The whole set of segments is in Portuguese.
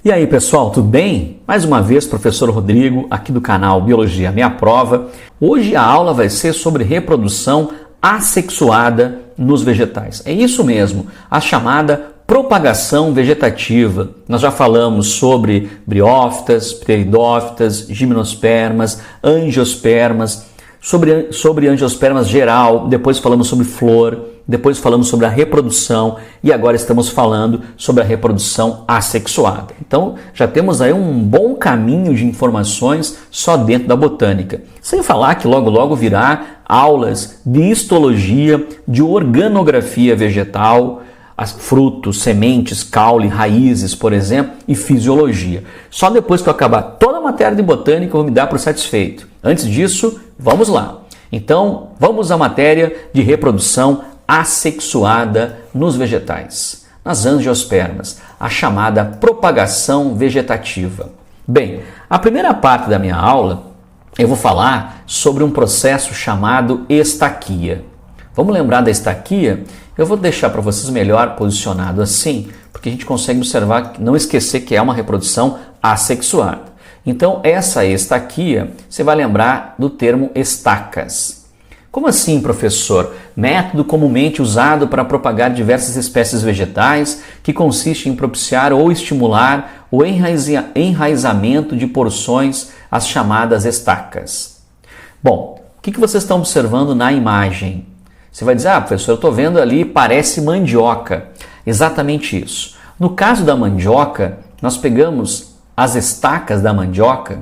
E aí pessoal, tudo bem? Mais uma vez, professor Rodrigo, aqui do canal Biologia Minha Prova. Hoje a aula vai ser sobre reprodução assexuada nos vegetais. É isso mesmo, a chamada propagação vegetativa. Nós já falamos sobre briófitas, pteridófitas, gimnospermas, angiospermas, sobre angiospermas geral, depois falamos sobre flor, depois falamos sobre a reprodução e agora estamos falando sobre a reprodução assexuada. Então já temos aí um bom caminho de informações só dentro da botânica. Sem falar que logo virá aulas de histologia, de organografia vegetal, frutos, sementes, caule, raízes, por exemplo, e fisiologia. Só depois que eu acabar toda a matéria de botânica eu vou me dar por satisfeito. Antes disso, vamos lá. Então, vamos à matéria de reprodução assexuada nos vegetais, nas angiospermas, a chamada propagação vegetativa. Bem, a primeira parte da minha aula eu vou falar sobre um processo chamado estaquia. Vamos lembrar da estaquia? Eu vou deixar para vocês melhor posicionado assim, porque a gente consegue observar, não esquecer que é uma reprodução assexuada. Então, essa estaquia, você vai lembrar do termo estacas. Como assim, professor? Método comumente usado para propagar diversas espécies vegetais, que consiste em propiciar ou estimular o enraizamento de porções, as chamadas estacas. Bom, o que vocês estão observando na imagem? Você vai dizer, professor, eu estou vendo ali, parece mandioca. Exatamente isso. No caso da mandioca, nós pegamos as estacas da mandioca,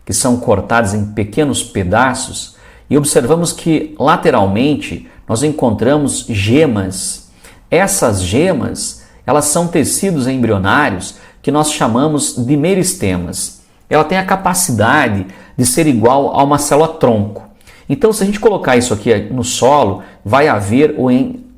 que são cortadas em pequenos pedaços, e observamos que lateralmente nós encontramos gemas. Essas gemas, elas são tecidos embrionários que nós chamamos de meristemas. Ela tem a capacidade de ser igual a uma célula-tronco. Então, se a gente colocar isso aqui no solo, vai haver o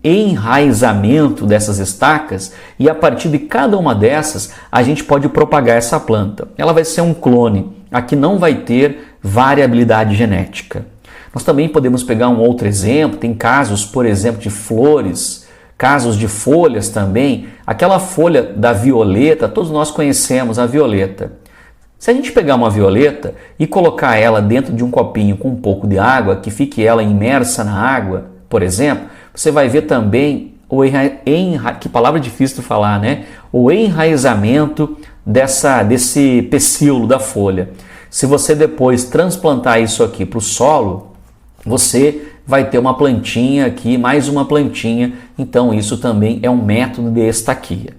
enraizamento dessas estacas e a partir de cada uma dessas, a gente pode propagar essa planta. Ela vai ser um clone, aqui não vai ter variabilidade genética. Nós também podemos pegar um outro exemplo, tem casos, por exemplo, de flores, casos de folhas também. Aquela folha da violeta, todos nós conhecemos a violeta. Se a gente pegar uma violeta e colocar ela dentro de um copinho com um pouco de água, que fique ela imersa na água, por exemplo, você vai ver também que palavra difícil de falar, né? O enraizamento desse pecíolo da folha. Se você depois transplantar isso aqui para o solo, você vai ter uma plantinha aqui, mais uma plantinha, então isso também é um método de estaquia.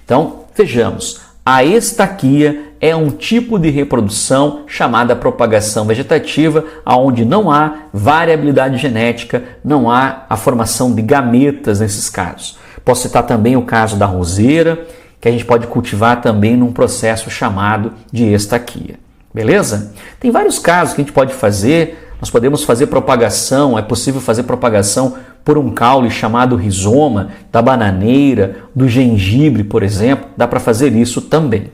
Então, vejamos, a estaquia é um tipo de reprodução chamada propagação vegetativa, onde não há variabilidade genética, não há a formação de gametas nesses casos. Posso citar também o caso da roseira, que a gente pode cultivar também num processo chamado de estaquia. Beleza? Tem vários casos que a gente pode fazer. Nós podemos fazer propagação, é possível fazer propagação por um caule chamado rizoma, da bananeira, do gengibre, por exemplo. Dá para fazer isso também.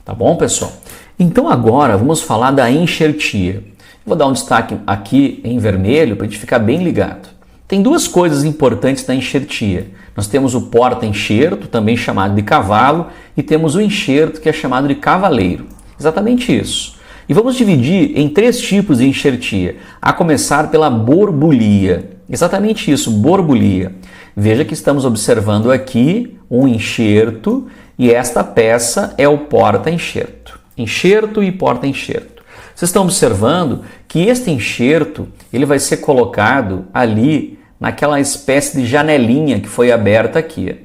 Tá bom, pessoal? Então agora vamos falar da enxertia. Vou dar um destaque aqui em vermelho para a gente ficar bem ligado. Tem duas coisas importantes da enxertia. Nós temos o porta-enxerto, também chamado de cavalo, e temos o enxerto, que é chamado de cavaleiro. Exatamente isso. E vamos dividir em três tipos de enxertia, a começar pela borbulia. Exatamente isso, borbulia. Veja que estamos observando aqui um enxerto e esta peça é o porta-enxerto. Enxerto e porta-enxerto. Vocês estão observando que este enxerto ele vai ser colocado ali naquela espécie de janelinha que foi aberta aqui.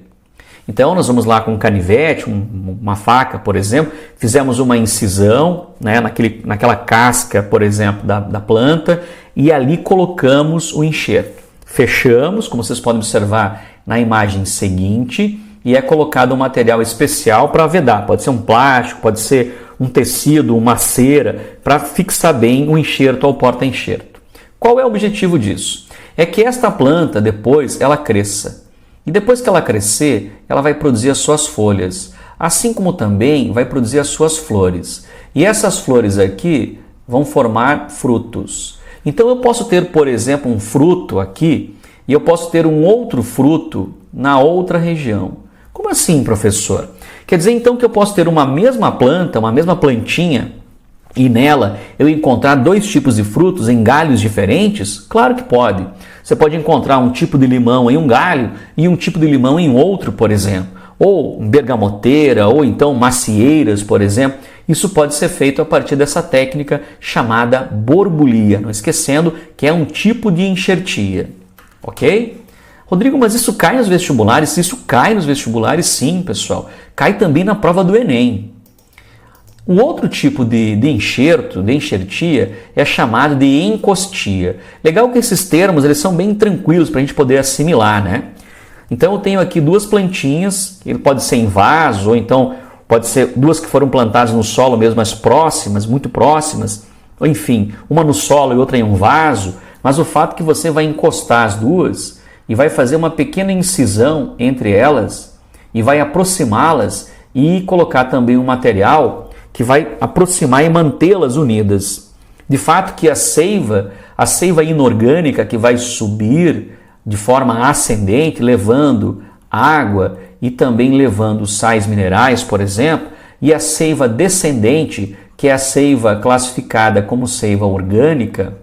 Então, nós vamos lá com um canivete, uma faca, por exemplo, fizemos uma incisão, né, naquela casca, por exemplo, da planta, e ali colocamos o enxerto. Fechamos, como vocês podem observar na imagem seguinte, e é colocado um material especial para vedar. Pode ser um plástico, pode ser um tecido, uma cera, para fixar bem o enxerto ao porta-enxerto. Qual é o objetivo disso? É que esta planta, depois, ela cresça. E depois que ela crescer, ela vai produzir as suas folhas, assim como também vai produzir as suas flores. E essas flores aqui vão formar frutos. Então eu posso ter, por exemplo, um fruto aqui e eu posso ter um outro fruto na outra região. Como assim, professor? Quer dizer então que eu posso ter uma mesma planta, uma mesma plantinha, e nela eu encontrar dois tipos de frutos em galhos diferentes? Claro que pode. Você pode encontrar um tipo de limão em um galho e um tipo de limão em outro, por exemplo. Ou bergamoteira, ou então macieiras, por exemplo. Isso pode ser feito a partir dessa técnica chamada borbulia. Não esquecendo que é um tipo de enxertia. Ok? Rodrigo, mas isso cai nos vestibulares? Isso cai nos vestibulares, sim, pessoal. Cai também na prova do Enem. O outro tipo de enxerto, de enxertia, é chamado de encostia. Legal que esses termos eles são bem tranquilos para a gente poder assimilar, né? Então eu tenho aqui duas plantinhas, ele pode ser em vaso, ou então pode ser duas que foram plantadas no solo mesmo, mas próximas, muito próximas, ou enfim, uma no solo e outra em um vaso, mas o fato é que você vai encostar as duas e vai fazer uma pequena incisão entre elas e vai aproximá-las e colocar também um material que vai aproximar e mantê-las unidas. De fato que a seiva inorgânica que vai subir de forma ascendente, levando água e também levando sais minerais, por exemplo, e a seiva descendente, que é a seiva classificada como seiva orgânica,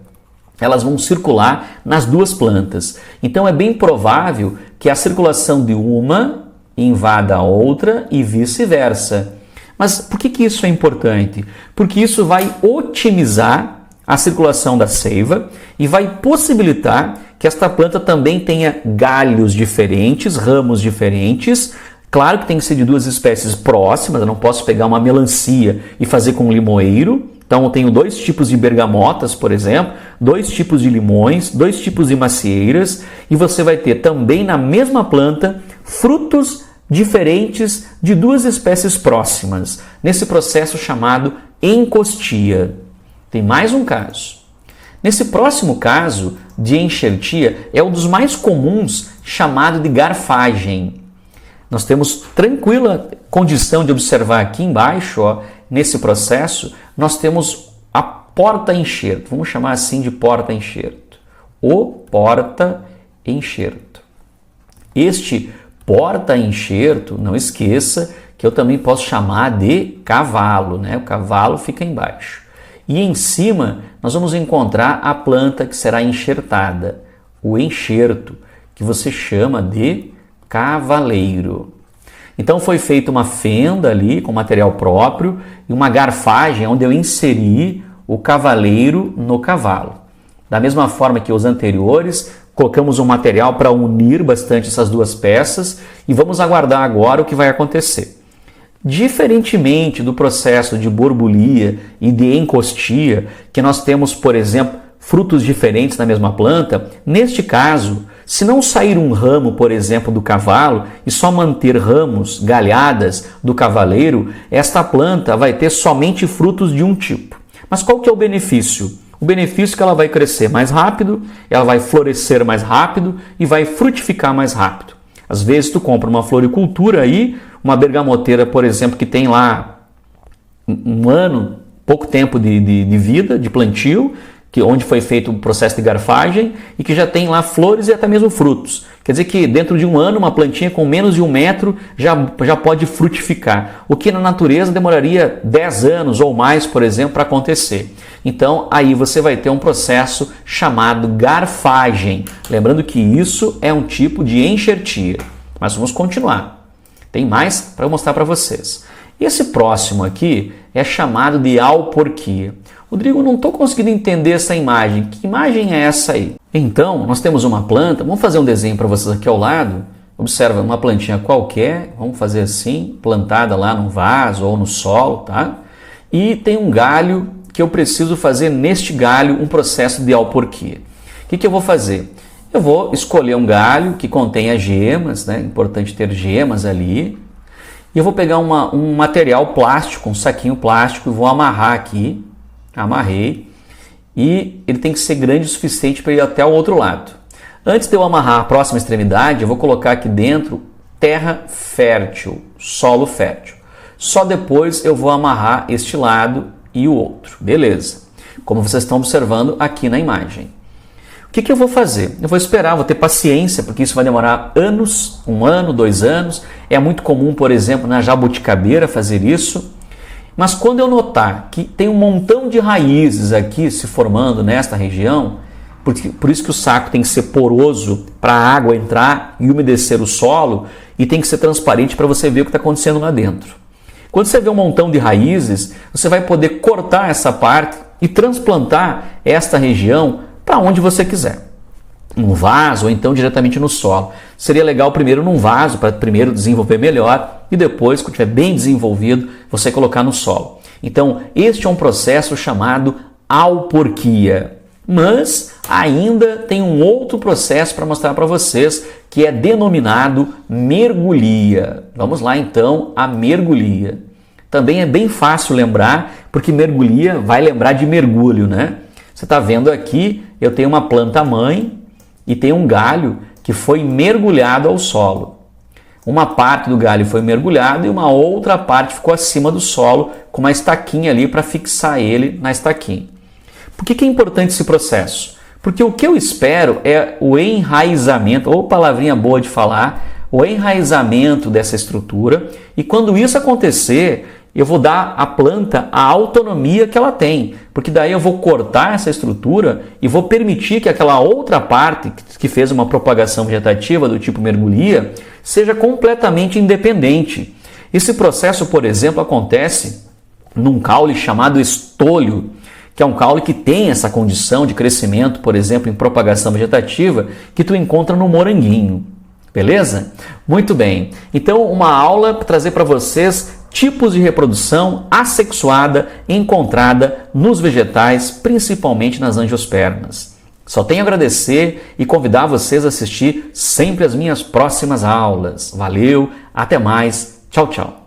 elas vão circular nas duas plantas. Então é bem provável que a circulação de uma invada a outra e vice-versa. Mas por que isso é importante? Porque isso vai otimizar a circulação da seiva e vai possibilitar que esta planta também tenha galhos diferentes, ramos diferentes. Claro que tem que ser de duas espécies próximas, eu não posso pegar uma melancia e fazer com um limoeiro. Então eu tenho dois tipos de bergamotas, por exemplo, dois tipos de limões, dois tipos de macieiras, e você vai ter também na mesma planta frutos diferentes de duas espécies próximas, nesse processo chamado encostia. Tem mais um caso. Nesse próximo caso de enxertia, é um dos mais comuns, chamado de garfagem. Nós temos tranquila condição de observar aqui embaixo, ó, nesse processo, nós temos a porta-enxerto. Vamos chamar assim de porta-enxerto. O porta-enxerto. Este porta-enxerto, não esqueça que eu também posso chamar de cavalo, né? O cavalo fica embaixo. E em cima nós vamos encontrar a planta que será enxertada, o enxerto, que você chama de cavaleiro. Então foi feita uma fenda ali com material próprio e uma garfagem onde eu inseri o cavaleiro no cavalo. Da mesma forma que os anteriores, colocamos um material para unir bastante essas duas peças e vamos aguardar agora o que vai acontecer. Diferentemente do processo de borbulia e de encostia, que nós temos, por exemplo, frutos diferentes na mesma planta, neste caso, se não sair um ramo, por exemplo, do cavalo e só manter ramos, galhadas do cavaleiro, esta planta vai ter somente frutos de um tipo. Mas qual que é o benefício? O benefício é que ela vai crescer mais rápido, ela vai florescer mais rápido e vai frutificar mais rápido. Às vezes tu compra uma floricultura aí, uma bergamoteira, por exemplo, que tem lá um ano, pouco tempo de vida, de plantio, onde foi feito o processo de garfagem e que já tem lá flores e até mesmo frutos. Quer dizer que dentro de um ano, uma plantinha com menos de 1 metro já pode frutificar, o que na natureza demoraria 10 anos ou mais, por exemplo, para acontecer. Então, aí você vai ter um processo chamado garfagem. Lembrando que isso é um tipo de enxertia. Mas vamos continuar. Tem mais para mostrar para vocês. Esse próximo aqui é chamado de alporquia. Rodrigo, não estou conseguindo entender essa imagem. Que imagem é essa aí? Então, nós temos uma planta. Vamos fazer um desenho para vocês aqui ao lado. Observa uma plantinha qualquer. Vamos fazer assim, plantada lá num vaso ou no solo, tá? E tem um galho que eu preciso fazer neste galho um processo de alporquia. O que eu vou fazer? Eu vou escolher um galho que contenha gemas, né? Importante ter gemas ali. E eu vou pegar um material plástico, um saquinho plástico, e vou amarrar aqui. Amarrei. E ele tem que ser grande o suficiente para ir até o outro lado. Antes de eu amarrar a próxima extremidade, eu vou colocar aqui dentro terra fértil, solo fértil. Só depois eu vou amarrar este lado e o outro. Beleza. Como vocês estão observando aqui na imagem. O que eu vou fazer? Eu vou esperar, vou ter paciência, porque isso vai demorar anos, 1 ano, 2 anos. É muito comum, por exemplo, na jabuticabeira fazer isso. Mas quando eu notar que tem um montão de raízes aqui se formando nesta região, por isso que o saco tem que ser poroso para a água entrar e umedecer o solo, e tem que ser transparente para você ver o que está acontecendo lá dentro. Quando você vê um montão de raízes, você vai poder cortar essa parte e transplantar esta região para onde você quiser. Num vaso ou então diretamente no solo. Seria legal primeiro num vaso, para primeiro desenvolver melhor e depois, quando estiver bem desenvolvido, você colocar no solo. Então, este é um processo chamado auporquia. Mas ainda tem um outro processo para mostrar para vocês, que é denominado mergulhia. Vamos lá então a mergulhia. Também é bem fácil lembrar, porque mergulhia vai lembrar de mergulho, né? Você está vendo aqui, eu tenho uma planta mãe e tem um galho que foi mergulhado ao solo. Uma parte do galho foi mergulhado e uma outra parte ficou acima do solo com uma estaquinha ali para fixar ele na estaquinha. Por que é importante esse processo? Porque o que eu espero é o enraizamento, ou palavrinha boa de falar, o enraizamento dessa estrutura, e quando isso acontecer, eu vou dar à planta a autonomia que ela tem, porque daí eu vou cortar essa estrutura e vou permitir que aquela outra parte que fez uma propagação vegetativa do tipo mergulhia seja completamente independente. Esse processo, por exemplo, acontece num caule chamado estolho, que é um caule que tem essa condição de crescimento, por exemplo, em propagação vegetativa, que tu encontra no moranguinho. Beleza? Muito bem. Então, uma aula para trazer para vocês tipos de reprodução assexuada encontrada nos vegetais, principalmente nas angiospermas. Só tenho a agradecer e convidar vocês a assistir sempre as minhas próximas aulas. Valeu, até mais, tchau, tchau.